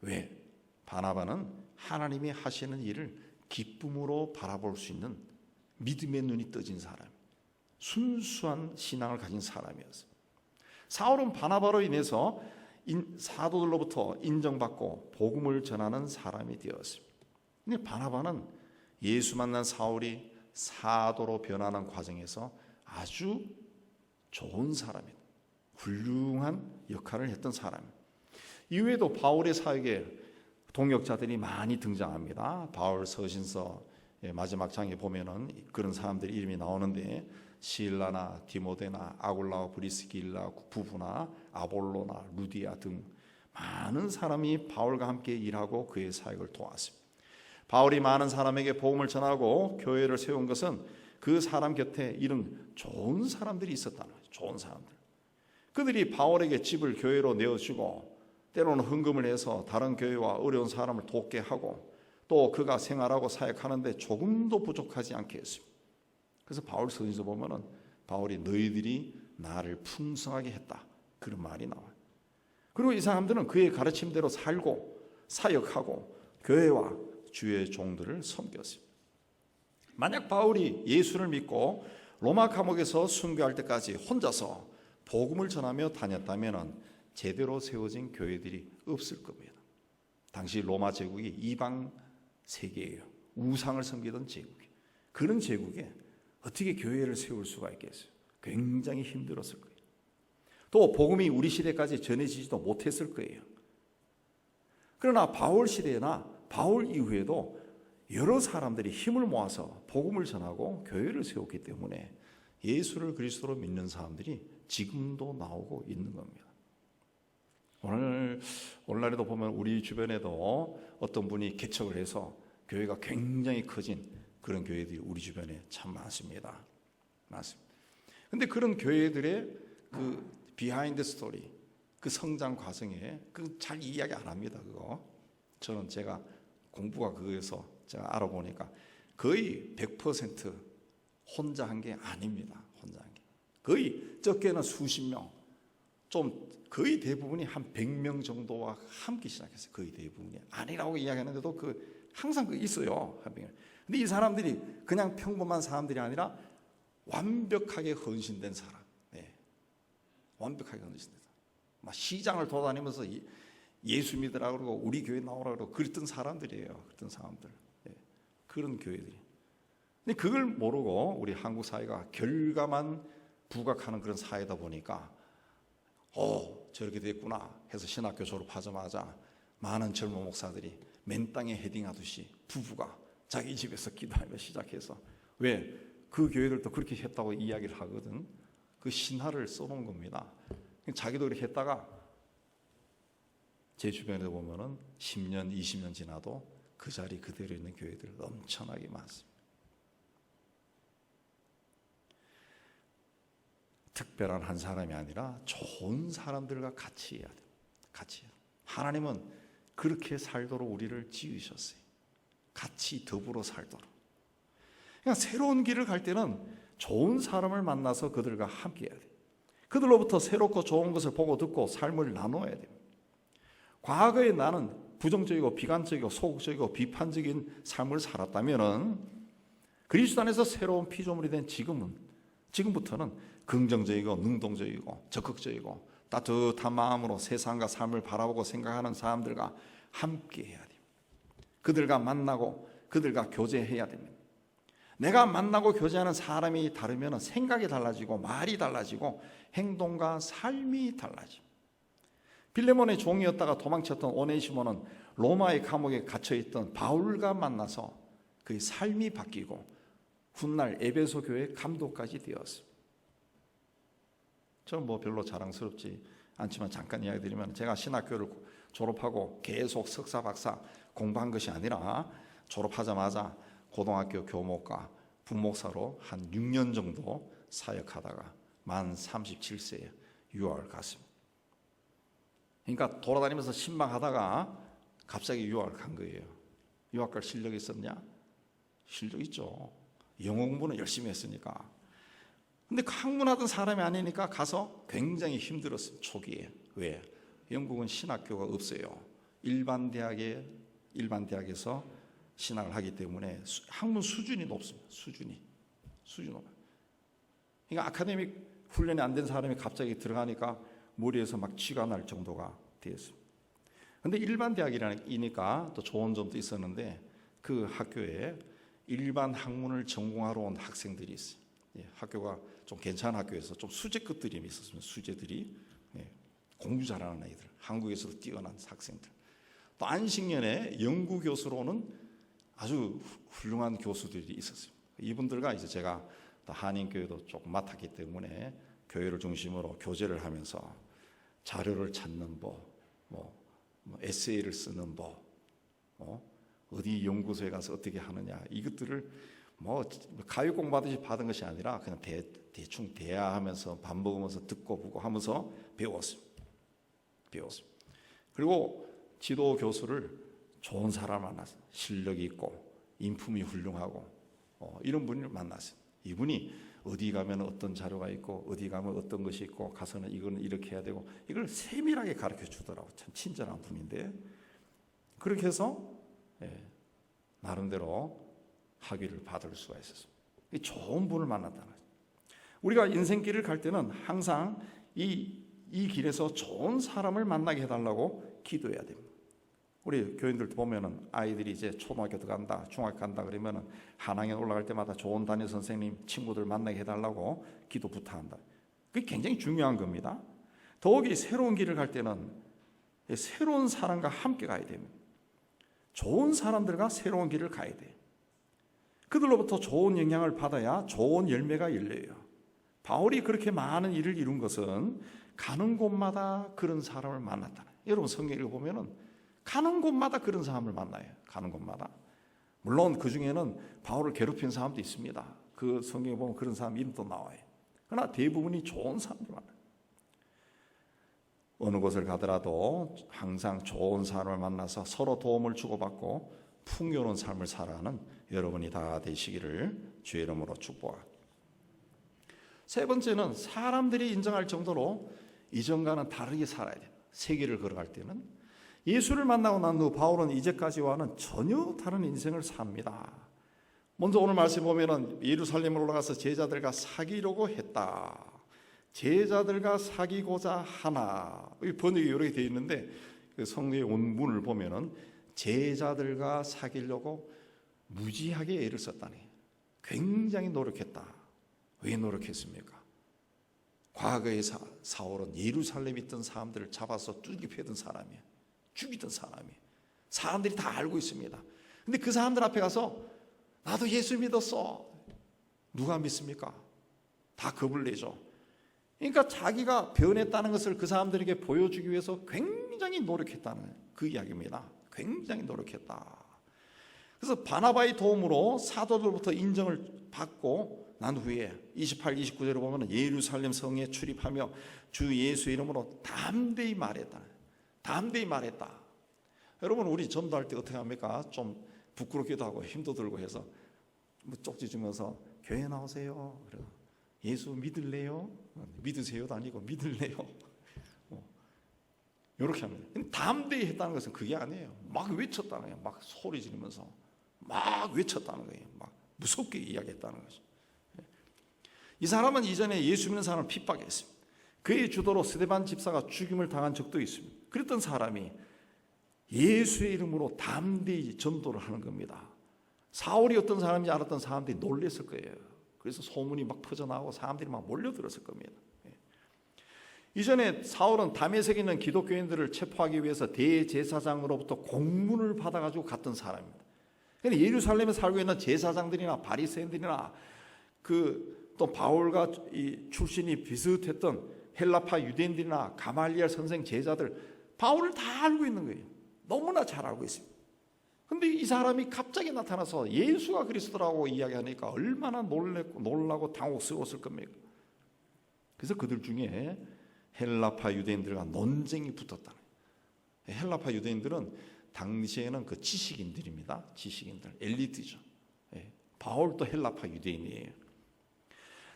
왜? 바나바는 하나님이 하시는 일을 기쁨으로 바라볼 수 있는 믿음의 눈이 떠진 사람, 순수한 신앙을 가진 사람이었어요. 사울은 바나바로 인해서 사도들로부터 인정받고 복음을 전하는 사람이 되었습니다. 근데 바나바는 예수 만난 사울이 사도로 변하는 과정에서 아주 좋은 사람이다. 훌륭한 역할을 했던 사람입니다. 이후에도 바울의 사역에 동역자들이 많이 등장합니다. 바울 서신서 마지막 장에 보면은 그런 사람들의 이름이 나오는데 실라나 디모데나 아굴라와 브리스길라 부부나 아볼로나 루디아 등 많은 사람이 바울과 함께 일하고 그의 사역을 도왔습니다. 바울이 많은 사람에게 복음을 전하고 교회를 세운 것은 그 사람 곁에 이런 좋은 사람들이 있었다는 거죠. 좋은 사람들. 그들이 바울에게 집을 교회로 내어주고 때로는 헌금을 해서 다른 교회와 어려운 사람을 돕게 하고 또 그가 생활하고 사역하는데 조금도 부족하지 않게 했습니다. 그래서 바울 서신서 보면은 바울이 너희들이 나를 풍성하게 했다 그런 말이 나와요. 그리고 이 사람들은 그의 가르침대로 살고 사역하고 교회와 주의 종들을 섬겼습니다. 만약 바울이 예수를 믿고 로마 감옥에서 순교할 때까지 혼자서 복음을 전하며 다녔다면 제대로 세워진 교회들이 없을 겁니다. 당시 로마 제국이 이방 세계예요. 우상을 섬기던 제국이에요. 그런 제국에 어떻게 교회를 세울 수가 있겠어요? 굉장히 힘들었을 거예요. 또 복음이 우리 시대까지 전해지지도 못했을 거예요. 그러나 바울 시대나 바울 이후에도 여러 사람들이 힘을 모아서 복음을 전하고 교회를 세웠기 때문에 예수를 그리스도로 믿는 사람들이 지금도 나오고 있는 겁니다. 오늘날에도 보면 우리 주변에도 어떤 분이 개척을 해서 교회가 굉장히 커진 그런 교회들이 우리 주변에 참 많습니다. 많습니다. 근데 그런 교회들의 그 비하인드 스토리, 그 성장 과정에 그 잘 이야기 안 합니다. 그거 저는 제가 공부가 그거에서 제가 알아보니까 거의 100% 혼자 한 게 아닙니다. 혼자 한 게 거의 적게는 수십 명, 좀 거의 대부분이 한 100명 정도와 함께 시작했어요. 거의 대부분이 아니라고 이야기하는데도 그 항상 그 있어요. 근데 이 사람들이 그냥 평범한 사람들이 아니라 완벽하게 헌신된 사람, 완벽하게 헌신된 사람. 막 시장을 돌아다니면서 예수 믿으라고 그러고 우리 교회 나오라고 그러고 그랬던 사람들이에요. 그랬던 사람들, 그런 교회들이. 근데 그걸 모르고 우리 한국 사회가 결과만 부각하는 그런 사회다 보니까 저렇게 됐구나 해서 신학교 졸업하자마자 많은 젊은 목사들이 맨 땅에 헤딩하듯이 부부가 자기 집에서 기도하며 시작해서 왜? 그 교회들도 그렇게 했다고 이야기를 하거든. 그 신화를 써놓은 겁니다. 자기도 그렇게 했다가 제 주변에 보면은 10년, 20년 지나도 그 자리 그대로 있는 교회들 엄청나게 많습니다. 특별한 한 사람이 아니라 좋은 사람들과 같이 해야 돼요. 같이 해야 돼요. 하나님은 그렇게 살도록 우리를 지으셨어요. 같이 더불어 살도록. 그러니까 새로운 길을 갈 때는 좋은 사람을 만나서 그들과 함께 해야 돼요. 그들로부터 새롭고 좋은 것을 보고 듣고 삶을 나눠야 돼요. 과거에 나는 부정적이고 비관적이고 소극적이고 비판적인 삶을 살았다면은 그리스도 안에서 새로운 피조물이 된 지금부터는 긍정적이고 능동적이고 적극적이고 따뜻한 마음으로 세상과 삶을 바라보고 생각하는 사람들과 함께 해야 돼요. 그들과 만나고 그들과 교제해야 됩니다. 내가 만나고 교제하는 사람이 다르면 생각이 달라지고 말이 달라지고 행동과 삶이 달라집니다. 빌레몬의 종이었다가 도망쳤던 오네시모는 로마의 감옥에 갇혀있던 바울과 만나서 그의 삶이 바뀌고 훗날 에베소 교회 감독까지 되었습니다. 저는 별로 자랑스럽지 않지만 잠깐 이야기 드리면, 제가 신학교를 졸업하고 계속 석사 박사 공부한 것이 아니라 졸업하자마자 고등학교 교목과 부목사로 한 6년 정도 사역하다가 만 37세에 유학을 갔습니다. 그러니까 돌아다니면서 신방하다가 갑자기 유학을 간 거예요. 유학 갈 실력이 있었냐? 실력 있죠. 영어 공부는 열심히 했으니까. 근데 학문하던 사람이 아니니까 가서 굉장히 힘들었어요. 초기에. 왜? 영국은 신학교가 없어요. 일반 대학에서 신학을 하기 때문에 학문 수준이 높습니다. 수준이 높아요. 그러니까 아카데믹 훈련이 안 된 사람이 갑자기 들어가니까 머리에서 막 쥐가 날 정도가 되었습니다. 근데 일반 대학이니까 또 좋은 점도 있었는데, 그 학교에 일반 학문을 전공하러 온 학생들이 있어요. 학교가 좀 괜찮은 학교에서 좀 수재급들이 있었습니다. 수재들이 공부 잘하는 아이들, 한국에서도 뛰어난 학생들. 또 안식년에 연구 교수로는 아주 훌륭한 교수들이 있었어요. 이분들과 이제 제가 한인교회도 조금 맡았기 때문에 교회를 중심으로 교제를 하면서 자료를 찾는 법, 에세이를 쓰는 법, 어디 연구소에 가서 어떻게 하느냐, 이것들을 가요 공부하듯이 받은 것이 아니라 그냥 대충 대화하면서 밥 먹으면서 듣고 보고 하면서 배웠습니다. 그리고 지도 교수를 좋은 사람 만났어요. 실력이 있고 인품이 훌륭하고 이런 분을 만났어요. 이분이 어디 가면 어떤 자료가 있고 어디 가면 어떤 것이 있고 가서는 이거는 이렇게 해야 되고 이걸 세밀하게 가르쳐 주더라고. 참 친절한 분인데, 그렇게 해서 나름대로 학위를 받을 수가 있었습니다. 좋은 분을 만났다는 거죠. 우리가 인생길을 갈 때는 항상 이 길에서 좋은 사람을 만나게 해달라고 기도해야 됩니다. 우리 교인들 보면은 아이들이 이제 초등학교 들어간다, 중학교 간다 그러면은 한학년 올라갈 때마다 좋은 담임 선생님, 친구들 만나게 해달라고 기도 부탁한다. 그게 굉장히 중요한 겁니다. 더욱이 새로운 길을 갈 때는 새로운 사람과 함께 가야 됩니다. 좋은 사람들과 새로운 길을 가야 돼요. 그들로부터 좋은 영향을 받아야 좋은 열매가 열려요. 바울이 그렇게 많은 일을 이룬 것은 가는 곳마다 그런 사람을 만났다. 여러분 성경을 보면은 가는 곳마다 그런 사람을 만나요. 가는 곳마다. 물론 그 중에는 바울을 괴롭힌 사람도 있습니다. 그 성경에 보면 그런 사람 이름도 나와요. 그러나 대부분이 좋은 사람들 만나요. 어느 곳을 가더라도 항상 좋은 사람을 만나서 서로 도움을 주고받고 풍요로운 삶을 살아가는 여러분이 다 되시기를 주의 이름으로 축복합니다. 세 번째는 사람들이 인정할 정도로 이전과는 다르게 살아야 돼요. 세계를 걸어갈 때는 예수를 만나고 난 후 바울은 이제까지와는 전혀 다른 인생을 삽니다. 먼저 오늘 말씀 보면은 예루살렘을 올라가서 제자들과 사귀려고 했다. 제자들과 사귀고자 하나. 번역이 여러 개 되어 있는데 그 성경의 원문을 보면은 제자들과 사귀려고 무지하게 애를 썼다니. 굉장히 노력했다. 왜 노력했습니까? 과거의 사울은 예루살렘에 있던 사람들을 잡아서 뚜기 패던 사람이에요. 죽이던 사람이에요. 사람들이 다 알고 있습니다. 근데 그 사람들 앞에 가서 나도 예수 믿었어. 누가 믿습니까? 다 겁을 내죠. 그러니까 자기가 변했다는 것을 그 사람들에게 보여주기 위해서 굉장히 노력했다는 그 이야기입니다. 굉장히 노력했다. 그래서 바나바의 도움으로 사도들부터 인정을 받고 난 후에 28, 29절을 보면 예루살렘 성에 출입하며 주 예수 이름으로 담대히 말했다. 담대히 말했다. 여러분 우리 전도할 때 어떻게 합니까? 좀 부끄럽기도 하고 힘도 들고 해서 뭐 쪽지 주면서 교회 나오세요. 그래요. 예수 믿을래요? 믿으세요도 아니고 믿을래요? 이렇게 합니다. 담대히 했다는 것은 그게 아니에요. 막 외쳤다는 거예요. 막 소리 지르면서 막 외쳤다는 거예요. 막 무섭게 이야기했다는 거죠. 이 사람은 이전에 예수 믿는 사람을 핍박했습니다. 그의 주도로 스데반 집사가 죽임을 당한 적도 있습니다. 그랬던 사람이 예수의 이름으로 담대히 전도를 하는 겁니다. 사울이 어떤 사람인지 알았던 사람들이 놀랐을 거예요. 그래서 소문이 막 퍼져나오고 사람들이 막 몰려들었을 겁니다. 이전에 사울은 다메섹에 있는 기독교인들을 체포하기 위해서 대제사장으로부터 공문을 받아가지고 갔던 사람입니다. 그런데 예루살렘에 살고 있는 제사장들이나 바리새인들이나 또 바울과 이 출신이 비슷했던 헬라파 유대인들이나 가말리엘 선생 제자들 바울을 다 알고 있는 거예요. 너무나 잘 알고 있습니다. 근데 이 사람이 갑자기 나타나서 예수가 그리스도라고 이야기하니까 얼마나 놀라고 당혹스러웠을 겁니까? 그래서 그들 중에 헬라파 유대인들과 논쟁이 붙었다는 거예요. 헬라파 유대인들은 당시에는 그 지식인들입니다. 지식인들, 엘리트죠. 바울도 헬라파 유대인이에요.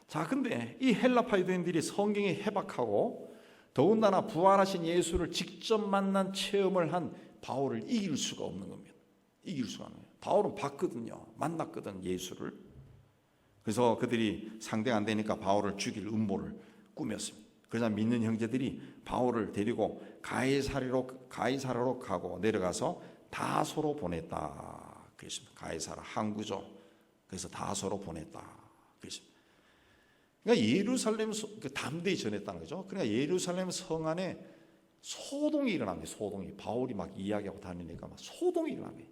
자, 근데 이 헬라파 유대인들이 성경에 해박하고 더군다나 부활하신 예수를 직접 만난 체험을 한 바울을 이길 수가 없는 겁니다. 이길 수가 없는 거예요. 바울은 봤거든요. 만났거든, 예수를. 그래서 그들이 상대가 안 되니까 바울을 죽일 음모를 꾸몄습니다. 그러자 믿는 형제들이 바울을 데리고 가이사라로 가고 내려가서 다소로 보냈다 그랬습니다. 가이사라 항구죠. 그래서 다소로 보냈다 그랬습니다. 그러니까 예루살렘 담대히 전했다는 거죠. 그러니까 예루살렘 성 안에 소동이 일어납니다. 소동이. 바울이 막 이야기하고 다니니까 막 소동이 일어납니다.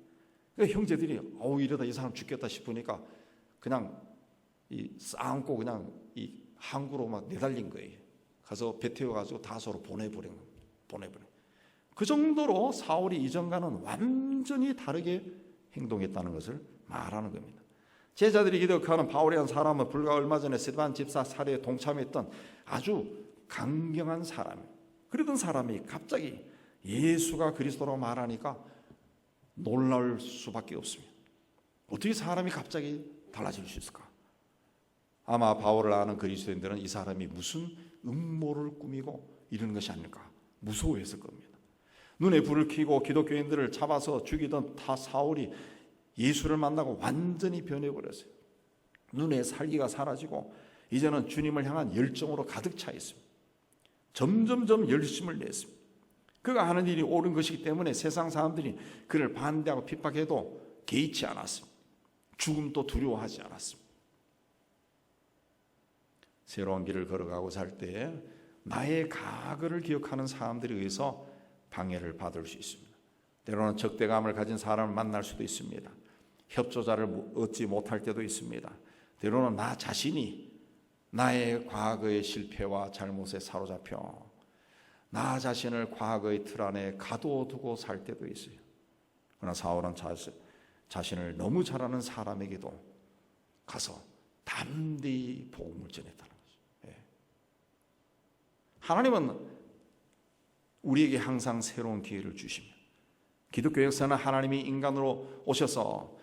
그러니까 형제들이 이러다 이 사람 죽겠다 싶으니까 그냥 싸안고 그냥 이 항구로 막 내달린 거예요. 가서 배 태워가지고 다소로 보내버린 거예요. 그 정도로 사울이 이전과는 완전히 다르게 행동했다는 것을 말하는 겁니다. 제자들이 기억하는 바울이라는 사람은 불과 얼마 전에 스데반 집사 살해에 동참했던 아주 강경한 사람, 그러던 사람이 갑자기 예수가 그리스도라고 말하니까 놀랄 수밖에 없습니다. 어떻게 사람이 갑자기 달라질 수 있을까? 아마 바울을 아는 그리스도인들은 이 사람이 무슨 음모를 꾸미고 이러는 것이 아닐까 무서워했을 겁니다. 눈에 불을 켜고 기독교인들을 잡아서 죽이던 사울이 예수를 만나고 완전히 변해버렸어요. 눈에 살기가 사라지고 이제는 주님을 향한 열정으로 가득 차 있습니다. 점점점 열심을 냈습니다. 그가 하는 일이 옳은 것이기 때문에 세상 사람들이 그를 반대하고 핍박해도 개의치 않았습니다. 죽음도 두려워하지 않았습니다. 새로운 길을 걸어가고 살 때 나의 과거를 기억하는 사람들에 의해서 방해를 받을 수 있습니다. 때로는 적대감을 가진 사람을 만날 수도 있습니다. 협조자를 얻지 못할 때도 있습니다. 때로는 나 자신이 나의 과거의 실패와 잘못에 사로잡혀 나 자신을 과거의 틀 안에 가둬두고 살 때도 있어요. 그러나 사울은 자신을 너무 잘 아는 사람에게도 가서 담대히 복음을 전했다는 거죠. 하나님은 우리에게 항상 새로운 기회를 주십니다. 기독교 역사는 하나님이 인간으로 오셔서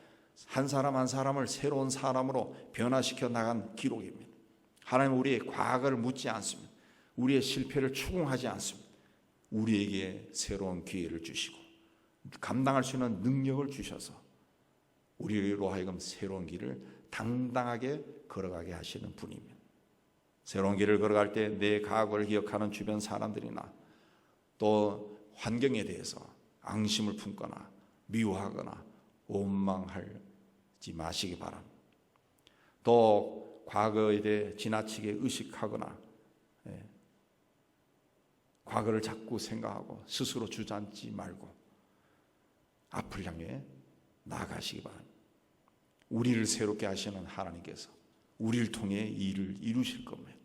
한 사람 한 사람을 새로운 사람으로 변화시켜 나간 기록입니다. 하나님은 우리의 과거를 묻지 않습니다. 우리의 실패를 추궁하지 않습니다. 우리에게 새로운 기회를 주시고 감당할 수 있는 능력을 주셔서 우리로 하여금 새로운 길을 당당하게 걸어가게 하시는 분입니다. 새로운 길을 걸어갈 때 내 과거를 기억하는 주변 사람들이나 또 환경에 대해서 앙심을 품거나 미워하거나 원망하지 마시기 바랍니다. 또 과거에 대해 지나치게 의식하거나 과거를 자꾸 생각하고 스스로 주저앉지 말고 앞을 향해 나아가시기 바랍니다. 우리를 새롭게 하시는 하나님께서 우리를 통해 일을 이루실 겁니다.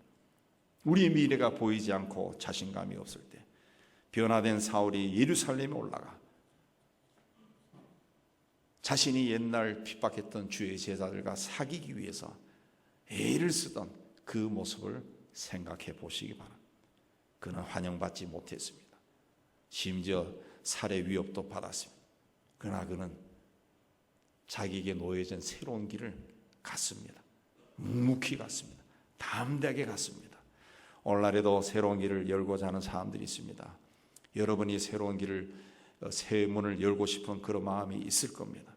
우리의 미래가 보이지 않고 자신감이 없을 때 변화된 사울이 예루살렘에 올라가 자신이 옛날 핍박했던 주의 제자들과 사귀기 위해서 애를 쓰던 그 모습을 생각해 보시기 바랍니다. 그는 환영받지 못했습니다. 심지어 살해 위협도 받았습니다. 그러나 그는 자기에게 놓여진 새로운 길을 갔습니다. 묵묵히 갔습니다. 담대하게 갔습니다. 오늘날에도 새로운 길을 열고자 하는 사람들이 있습니다. 여러분이 새로운 길을 새 문을 열고 싶은 그런 마음이 있을 겁니다.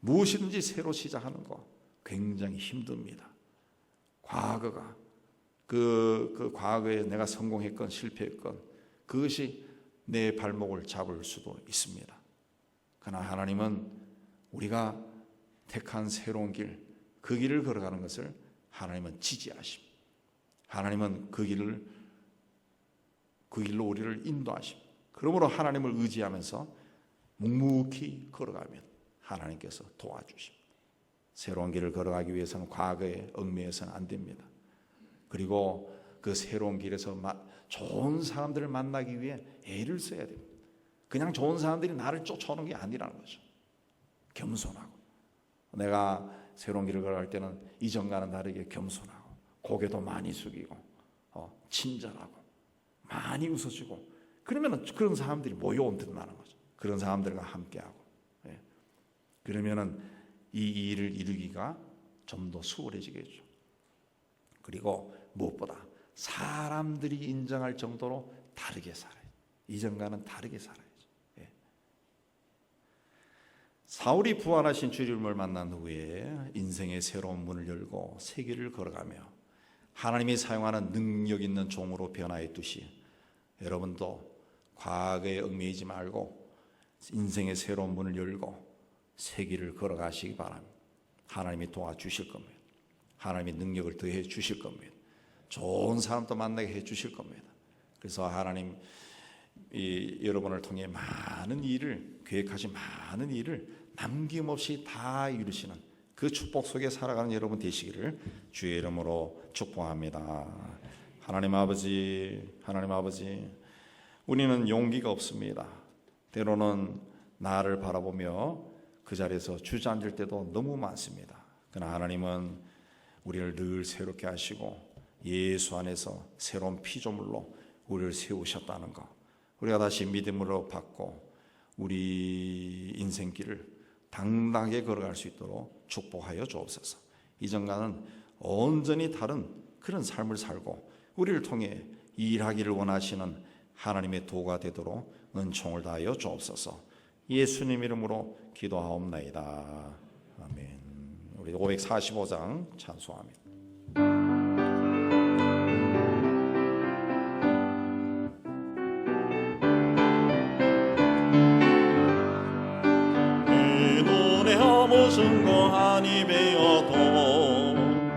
무엇이든지 새로 시작하는 거 굉장히 힘듭니다. 과거가 그 과거에 내가 성공했건 실패했건 그것이 내 발목을 잡을 수도 있습니다. 그러나 하나님은 우리가 택한 새로운 길, 그 길을 걸어가는 것을 하나님은 지지하십니다. 하나님은 그 길로 우리를 인도하십니다. 그러므로 하나님을 의지하면서 묵묵히 걸어가면 하나님께서 도와주십니다. 새로운 길을 걸어가기 위해서는 과거에 얽매여서는 안 됩니다. 그리고 그 새로운 길에서 좋은 사람들을 만나기 위해 애를 써야 됩니다. 그냥 좋은 사람들이 나를 쫓아오는 게 아니라는 거죠. 겸손하고, 내가 새로운 길을 걸어갈 때는 이전과는 다르게 겸손하고, 고개도 많이 숙이고, 친절하고, 많이 웃어주고, 그러면 그런 사람들이 모여온다는 거죠. 그런 사람들과 함께하고, 그러면은 이 일을 이루기가 좀 더 수월해지겠죠. 그리고 무엇보다 사람들이 인정할 정도로 다르게 살아요. 이전과는 다르게 살아야죠. 사울이 부활하신 주님을 만난 후에 인생의 새로운 문을 열고 새 길을 걸어가며 하나님이 사용하는 능력 있는 종으로 변화했듯이, 여러분도 과거에 얽매이지 말고 인생의 새로운 문을 열고 새 길을 걸어가시기 바랍니다. 하나님이 도와주실 겁니다. 하나님이 능력을 더해 주실 겁니다. 좋은 사람도 만나게 해 주실 겁니다. 그래서 하나님 여러분을 통해 많은 일을 계획하신 많은 일을 남김없이 다 이루시는 그 축복 속에 살아가는 여러분 되시기를 주의 이름으로 축복합니다. 하나님 아버지, 우리는 용기가 없습니다. 때로는 나를 바라보며 그 자리에서 주저앉을 때도 너무 많습니다. 그러나 하나님은 우리를 늘 새롭게 하시고 예수 안에서 새로운 피조물로 우리를 세우셨다는 것, 우리가 다시 믿음으로 받고 우리 인생길을 당당하게 걸어갈 수 있도록 축복하여 주옵소서. 이전과는 온전히 다른 그런 삶을 살고 우리를 통해 일하기를 원하시는 하나님의 도가 되도록 은총을 다하여 주옵소서. 예수님 이름으로 기도하옵나이다. 아멘. 우리 545장 찬송합니다. 증거 한이 베어도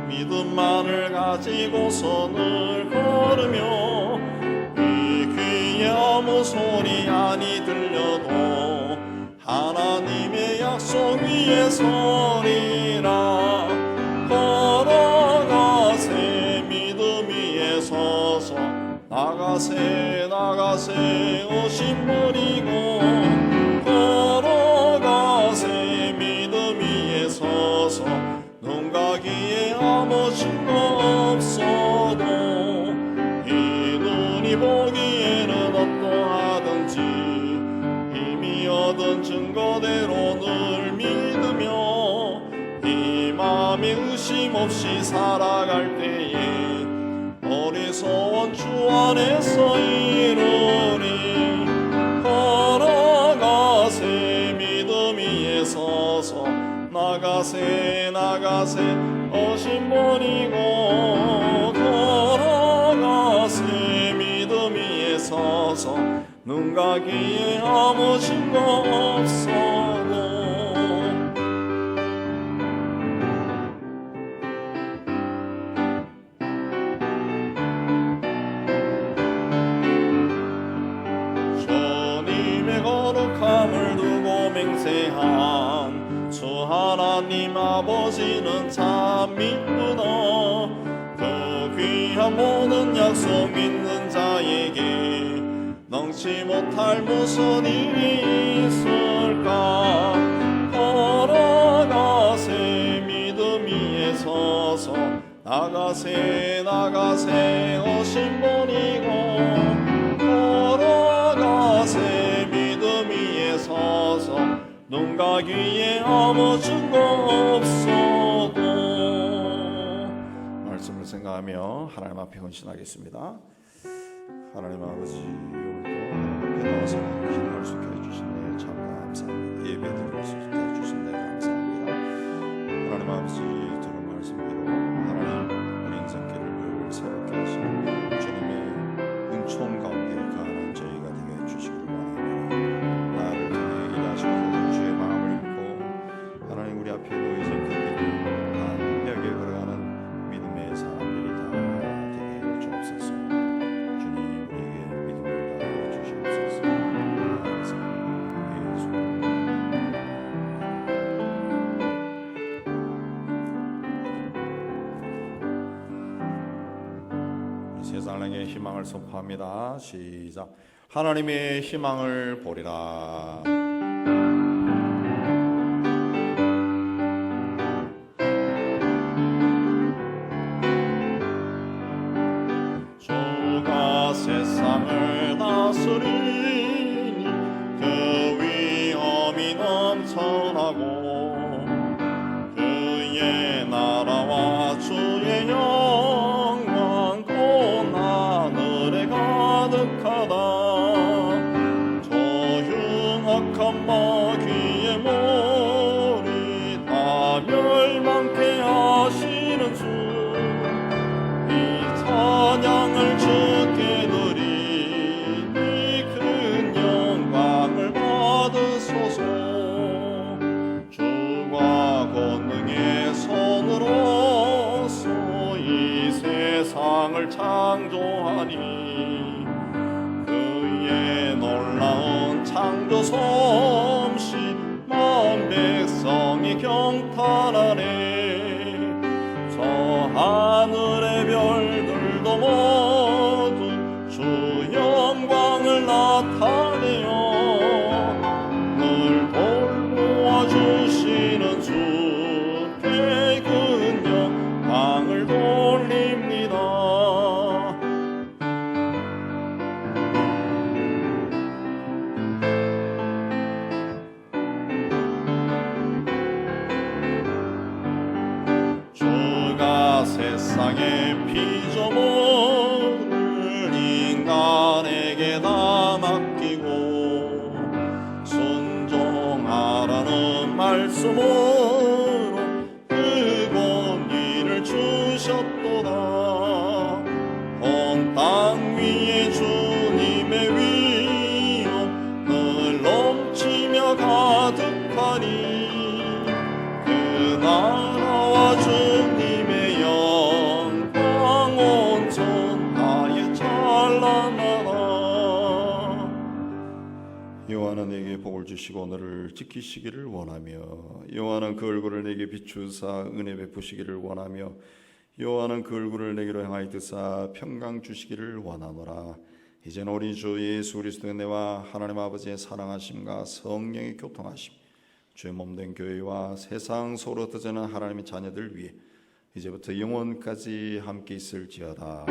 믿음만을 가지고서 늘 걸으며 이 귀에 아무 소리 아니 들려도 하나님의 약속 위에 서리라. 걸어가세 믿음 위에 서서 나가세 오신 분이고 눈 가기에 아무 증거 없어도 이 눈이 보기에는 어떠하든지 이미 얻은 증거대로 늘 믿으며 이 마음에 의심 없이 살아갈 때에 어리석은 주 안에서 이루리. 걸어가세 믿음 위에 서서 나가세 오신 분이고 걸어가세 믿음 위에 서서 눈 가기에 아무 증거 없어도 주님의 거룩함을 두고 맹세한 주 하나님 아버지는 참 믿구나. 그 귀한 모든 약속 믿는 자에게 넘치 못할 무슨 일이 있을까. 걸어가세 믿음 위에 서서 나가세 오신 분이고 걸어가세 믿음 위에 서서 눈 가기에 아무 증거 없어도. 말씀을 생각하며 하나님 앞에 헌신하겠습니다. 하나님 아버지, 오늘도 배나와서 기도할 수 있게 해주신 참 감사합니다. 예배드릴 수 있게 해주신 감사합니다. 하나님 아버지, 들은 말씀대로 하나님 우리 인생길을 늘 새롭게 하시는 주님의 은총 가운데 가난한 저희가 되게 해주시기를 원합니다. 나를 통해 일하시고 주의 마음을 읽고 하나님 우리 앞에 놓이신 그 길을 담대하게 걸어가는 믿음의 사람들이 다 되게 해 주옵소서. 주님 우리에게 믿음을 다해 주시옵소서. 예수 세상에게 희망을 선포합니다. 시작. 하나님의 희망을 보리라. 주가 세상을 다스리니 그 위엄이 넘쳐나고 그의 나라와 주의 영광 곧 하늘에 가득하다. 저 흉악한 마귀의 머리 다 멸망케 하시는 주 찬양을 주께 드리니 큰 영광을 받으소서. 주가 권능의 손으로서 이 세상을 창조하니 그의 놀라운 창조 솜씨 만 백성이 경탄하네. 저 하늘의 별들도 모두 주 영광을 나타내어 늘 돌보아 주시는 주께 큰 영광을 돌립니다. 주가 세상의 피조물을 인간에게 다 맡기고 순종하라는 말씀으로 그 권위를 주셨도다. 온 땅 위에 주님의 위엄 늘 넘치며 가득하니 그 나라와 주님의 영광 온 천하에 찬란하다. 여호와는 내게 복을 주시고 너를 지키시기를 원하며 여호와는 그 얼굴을 내게 비추사 은혜 베푸시기를 원하며 여호와는 그 얼굴을 내게로 향하여 드사 평강 주시기를 원하노라. 이제는 우리 주 예수 그리스도의 은혜와 하나님 아버지의 사랑하심과 성령의 교통하심 주의 몸된 교회와 세상 속으로 터지는 하나님의 자녀들 위해 이제부터 영원까지 함께 있을지어다.